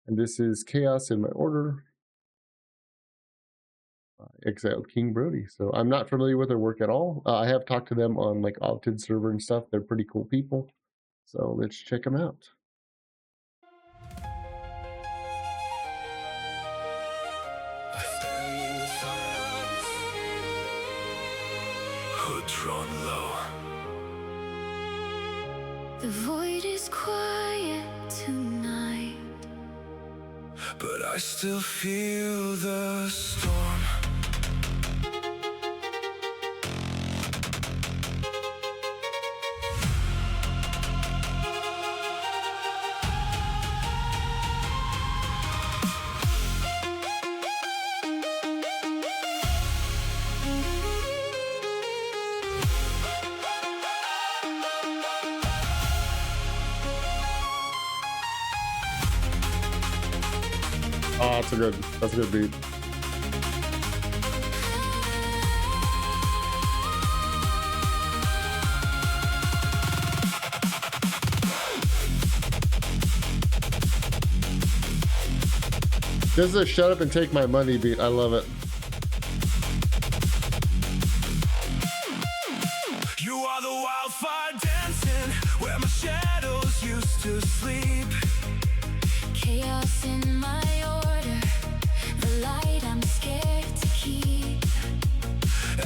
And this is Chaos in My Order. Exiled King Broly. So I'm not familiar with their work at all. I have talked to them on like Opted server and stuff. They're pretty cool people. So let's check them out. Drawn low. The void is quiet tonight, but I still feel the storm. Oh, that's a good beat. This is a shut up and take my money beat. I love it. You are the wildfire dancing where my shadows used to sleep. chaos in my order, the light I'm scared to keep.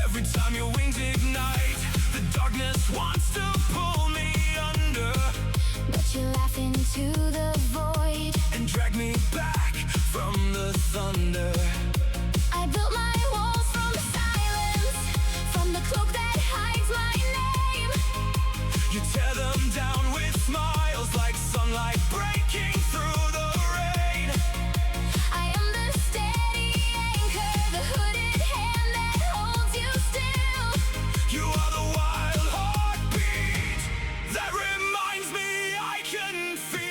Every time your wings ignite, the darkness wants to pull me under, But you laugh into the void and drag me back from the thunder. I built my walls from silence, from the cloak that hides my name. You tear them down with smiles like sunlight breaking through the rain. I am the steady anchor, the hooded hand that holds you still. You are the wild heartbeat that reminds me I can feel.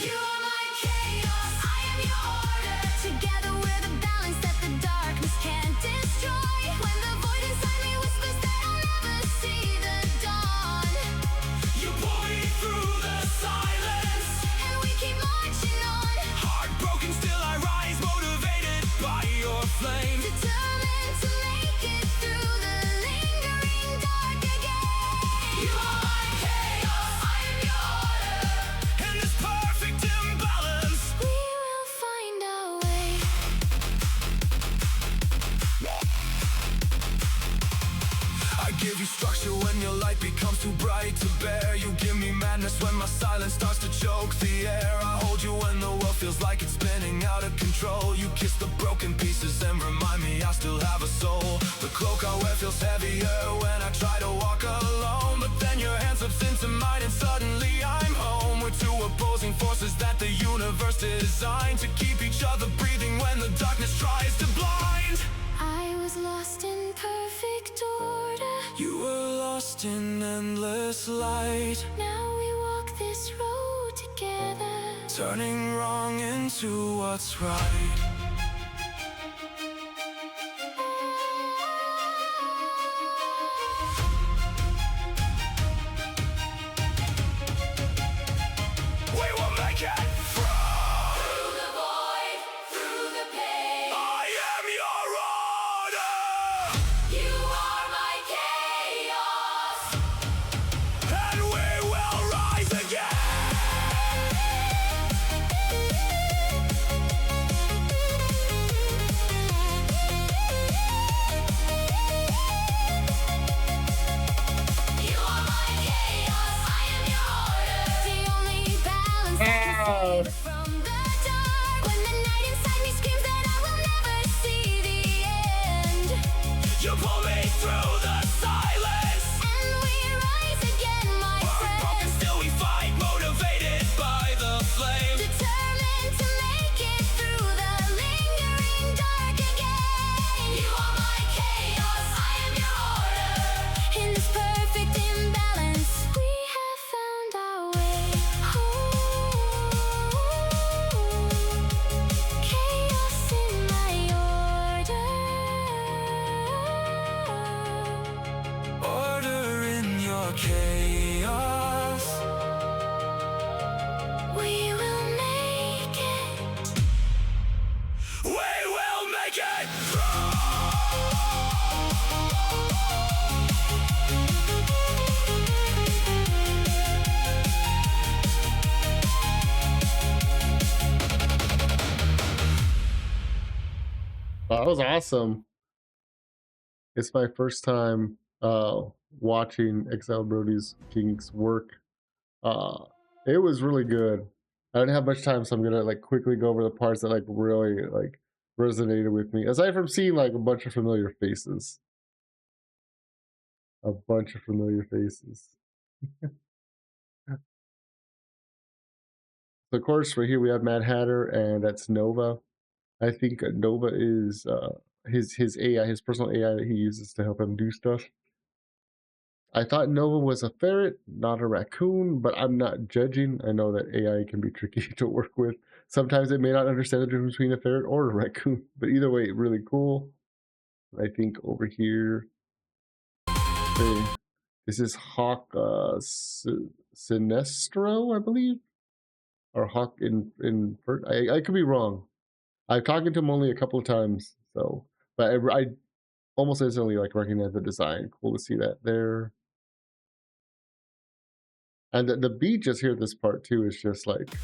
You are my chaos, I am your order. Together we're the balance that the darkness can't destroy. When the void inside me whispers that I'll never see the dawn, You pull me through the silence. and we keep marching on, Heartbroken, still I rise, motivated by your flame. determined to make it through the lingering dark again. You are my chaos, I am your order. In this perfect imbalance, We will find our way. I give you structure when your light becomes too bright to bear. You give me madness when my silence starts to choke the air. I hold you when the world feels like it's spinning out of control. You kiss the broken pieces and remind me I still have a soul. The cloak I wear feels heavier when I try to walk alone, but then your hand slips into mine and suddenly I'm home. We're two opposing forces that the universe designed to keep each other breathing when the darkness tries to blind. I was lost in perfect order. You were lost in endless light, Now we walk this road together. turning wrong into what's right. We will make it Through the void, through the pain. I am your order, You are my chaos. and we will rise again. You are my chaos, I am your order. The only balance that can save us from the dark. When the night inside me screams that I will never see the end, You pull me through the silence. and we rise again, my Broken, friend. still we fight, motivated by the flame. Determined to make it through the lingering dark again. You are my chaos, I am your order. In this perfect imbalance, we have found our way. Chaos in my order. That was awesome. It's my first time watching Exiled King's work. Uh, it was really good. I didn't have much time, so I'm gonna like quickly go over the parts that like really like resonated with me. Aside from seeing like a bunch of familiar faces, a bunch of familiar faces. So of course, right here we have Mad Hatter, and that's Nova. I think Nova is his AI, his personal AI that he uses to help him do stuff. I thought Nova was a ferret, not a raccoon, but I'm not judging. I know that AI can be tricky to work with. Sometimes it may not understand the difference between a ferret or a raccoon, but either way, really cool. I think over here, this is Hawk Sinestro, I believe, or Hawk in I could be wrong. I've talked to him only a couple of times, so but I almost instantly like recognize the design. Cool to see that there. And the beat just here, this part too, is just like,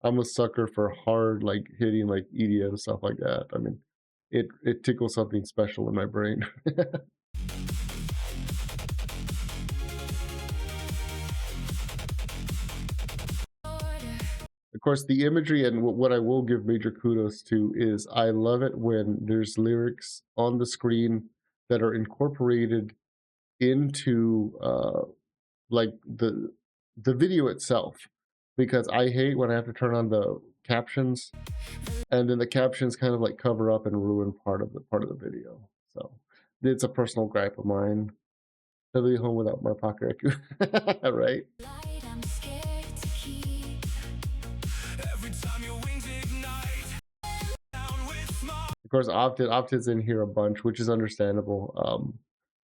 I'm a sucker for hard, like hitting like EDM stuff like that. I mean, it tickles something special in my brain. Of course, the imagery and what I will give major kudos to is I love it when there's lyrics on the screen that are incorporated into like the video itself, because I hate when I have to turn on the captions and then the captions kind of like cover up and ruin part of the video. So it's a personal gripe of mine. I'll be home without my pocket, right? Of course, Opted's in here a bunch, which is understandable.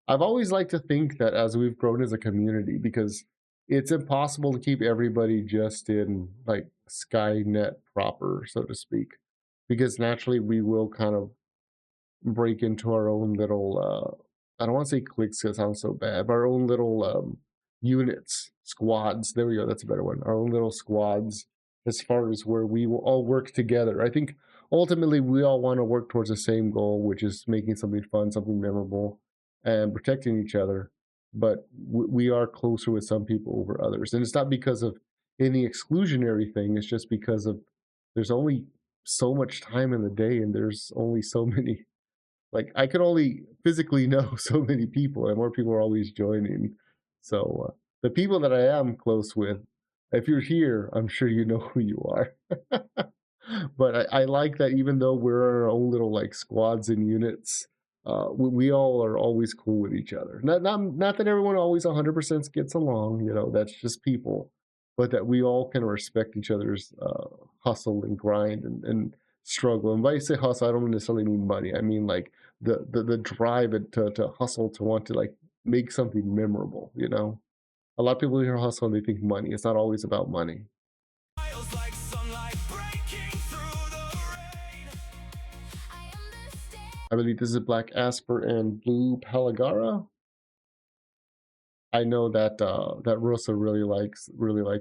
I've always liked to think that as we've grown as a community, because it's impossible to keep everybody just in like Skynet proper, so to speak, because naturally we will kind of break into our own little I don't want to say cliques because it sounds so bad, but our own little units, squads. There we go, that's a better one. Our own little squads, as far as where we will all work together. I think ultimately we all want to work towards the same goal, which is making something fun, something memorable, and protecting each other. But we are closer with some people over others, and it's not because of any exclusionary thing. It's just because of there's only so much time in the day, and there's only so many, like I could only physically know so many people, and more people are always joining. So the people that I am close with, if you're here, I'm sure you know who you are. But I like that even though we're our own little like squads and units, we all are always cool with each other. Not that everyone always 100% gets along, you know, that's just people, but that we all can respect each other's hustle and grind and struggle. And when I say hustle, I don't necessarily mean money. I mean like the drive to hustle, to want to like make something memorable, you know. A lot of people hear hustle and they think money. It's not always about money. I believe this is Black Asper and Blue Palagara. I know that that Rosa really likes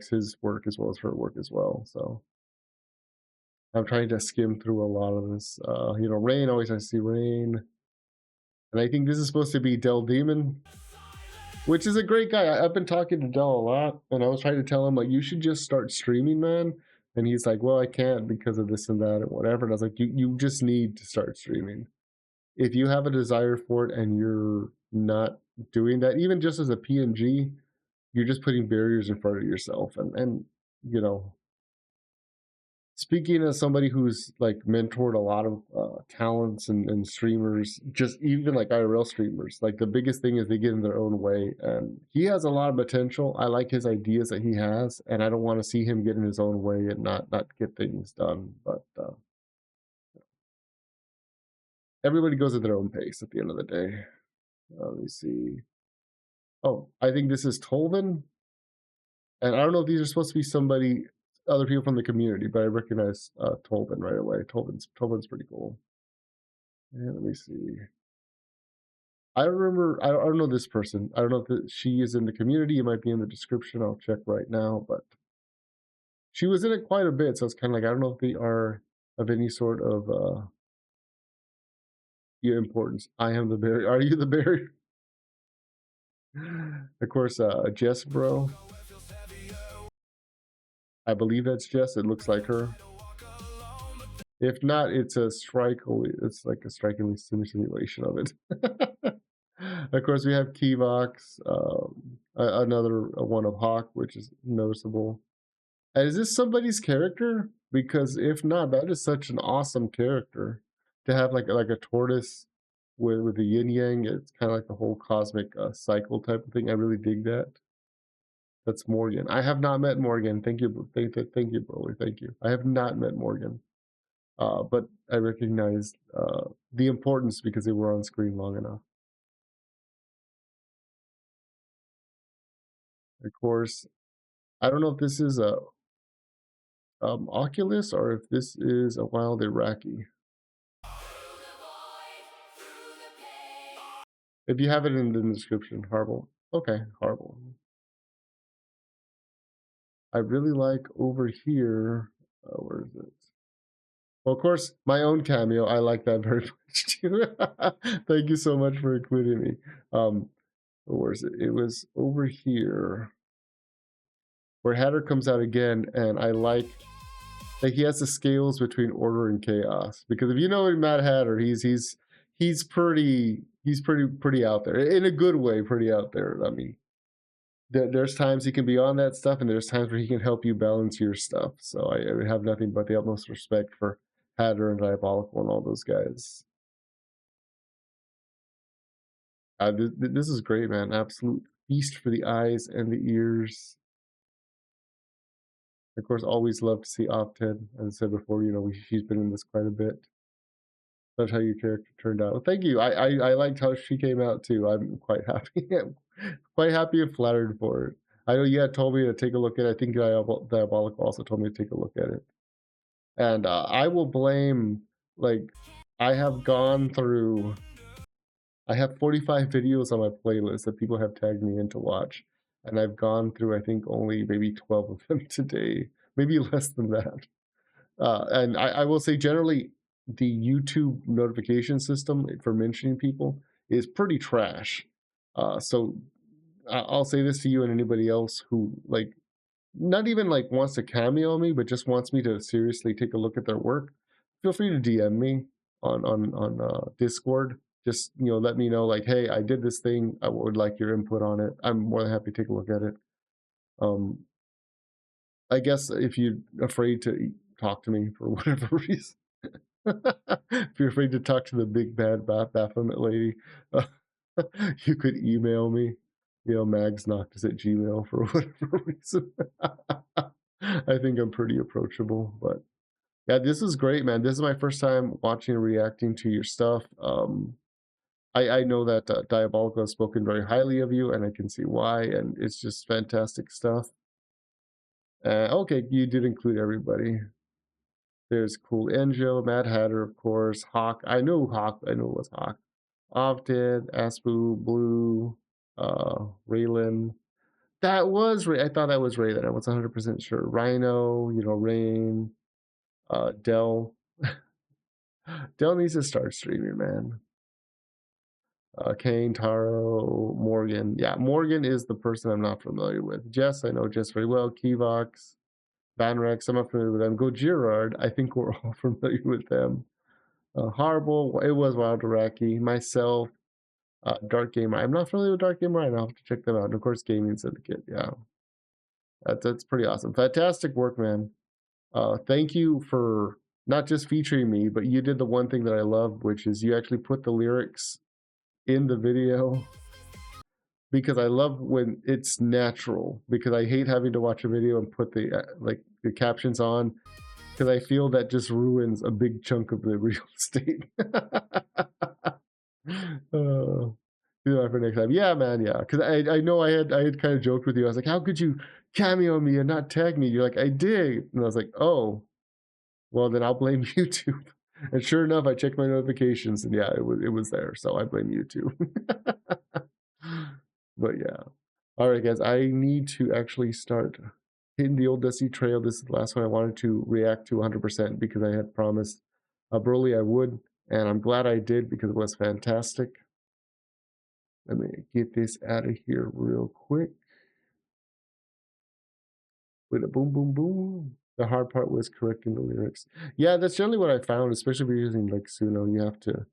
his work as well as her work as well. So I'm trying to skim through a lot of this. You know, Rain, always I see Rain. And I think this is supposed to be Del Demon, which is a great guy. I've been talking to Del a lot, and I was trying to tell him like, you should just start streaming, man. And he's like, well, I can't because of this and that and whatever. And I was like, you just need to start streaming. If you have a desire for it and you're not doing that, even just as a PNG, you're just putting barriers in front of yourself. And you know, speaking as somebody who's like mentored a lot of talents and streamers, just even like IRL streamers, like the biggest thing is they get in their own way. And he has a lot of potential. I like his ideas that he has, and I don't want to see him get in his own way and not get things done. But everybody goes at their own pace at the end of the day. Let me see. Oh, I think this is Tolvin. And I don't know if these are supposed to be other people from the community, but I recognize Tolvin right away. Tolvin's pretty cool. And let me see. I don't remember. I don't know this person. I don't know if she is in the community. It might be in the description. I'll check right now. But she was in it quite a bit, so it's kind of like I don't know if they are of any sort of your importance. I am the barrier. Are you the barrier? Of course, Jess, bro. I believe that's Jess. It looks like her. If not, it's a strikingly. It's like a strikingly simulation of it. Of course, we have Keyvox, another one of Hawk, which is noticeable. And is this somebody's character? Because if not, that is such an awesome character to have like a tortoise with the yin yang. It's kind of like the whole cosmic cycle type of thing. I really dig that. That's Morgan. I have not met Morgan. Thank you, thank you, Broly. Thank you. I have not met Morgan, but I recognize the importance because they were on screen long enough. Of course, I don't know if this is a Oculus or if this is a Wild Iraqi. If you have it in the description, Harble. Okay, Harble. I really like over here. Where is it? Well, of course, my own cameo. I like that very much too. Thank you so much for including me. Where is it? It was over here where Hatter comes out again, and I like that he has the scales between order and chaos. Because if you know Mad Hatter, he's pretty out there in a good way. Pretty out there. I mean, there's times he can be on that stuff, and there's times where he can help you balance your stuff. So I have nothing but the utmost respect for Hatter and Diabolical and all those guys. This is great, man. Absolute feast for the eyes and the ears. Of course, always love to see Opted. As I said before, you know, she's been in this quite a bit. That's how your character turned out. Well, thank you. I liked how she came out too. I'm quite happy. Quite happy and flattered for it. I know you had told me to take a look at it. I think Diabolical also told me to take a look at it. And I will blame, like, I have 45 videos on my playlist that people have tagged me in to watch. And I've gone through, I think, only maybe 12 of them today. Maybe less than that. And I will say, generally, the YouTube notification system for mentioning people is pretty trash. So I'll say this to you and anybody else who, like, not even like wants to cameo me, but just wants me to seriously take a look at their work. Feel free to DM me on Discord. Just, you know, let me know, like, hey, I did this thing. I would like your input on it. I'm more than happy to take a look at it. I guess if you're afraid to talk to me for whatever reason, if you're afraid to talk to the big bad Baphomet lady, you could email me, you know, MagsNoctis at Gmail for whatever reason. I think I'm pretty approachable, but yeah, this is great, man. This is my first time watching and reacting to your stuff. I know that Diabolical has spoken very highly of you, and I can see why, and it's just fantastic stuff. Okay, you did include everybody. There's Cool Enjo, Mad Hatter, of course, Hawk. I know Hawk. I know it was Hawk. Opted, Aspu, Blue, Raylan. That was Ray. I thought that was Raylan. I was 100% sure. Rhino, you know, Rain, Dell. Dell needs to start streaming, man. Kane, Taro, Morgan. Yeah, Morgan is the person I'm not familiar with. Jess, I know Jess very well. Keyvox, Vanrex, I'm not familiar with them. Go Girard, I think we're all familiar with them. Horrible, it was Wild Iraqi. Myself, Dark Gamer. I'm not familiar with Dark Gamer. I have to check them out. And of course, Gaming Syndicate. Yeah, that's pretty awesome. Fantastic work, man. Thank you for not just featuring me, but you did the one thing that I love, which is you actually put the lyrics in the video, because I love when it's natural, because I hate having to watch a video and put the the captions on, because I feel that just ruins a big chunk of the real estate. Do that for next time. Yeah, man. Yeah, because I know I had kind of joked with you. I was like, how could you cameo me and not tag me? You're like, I did, and I was like, oh, well then I'll blame YouTube. And sure enough, I checked my notifications, and yeah, it was there. So I blame YouTube. But yeah, all right, guys. I need to actually start hitting the old Dusty Trail. This is the last one I wanted to react to 100% because I had promised Broly I would, and I'm glad I did because it was fantastic. Let me get this out of here real quick. With a boom, boom, boom. The hard part was correcting the lyrics. Yeah, that's generally what I found, especially if you're using like Suno. You have to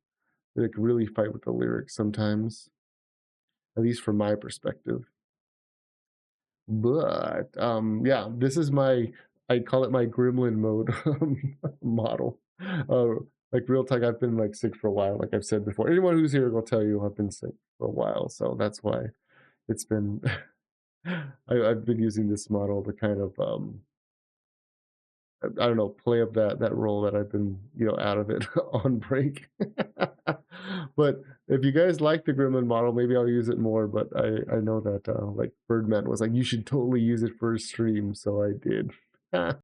like really fight with the lyrics sometimes, at least from my perspective. But yeah, this is my, I call it my gremlin mode model. Like real talk, I've been like sick for a while, like I've said before. Anyone who's here will tell you I've been sick for a while, so that's why it's been I've been using this model to kind of I don't know, play up that role that I've been, you know, out of it on break. But if you guys like the Gremlin model, maybe I'll use it more. But I know that like Birdman was like, you should totally use it for a stream, so I did.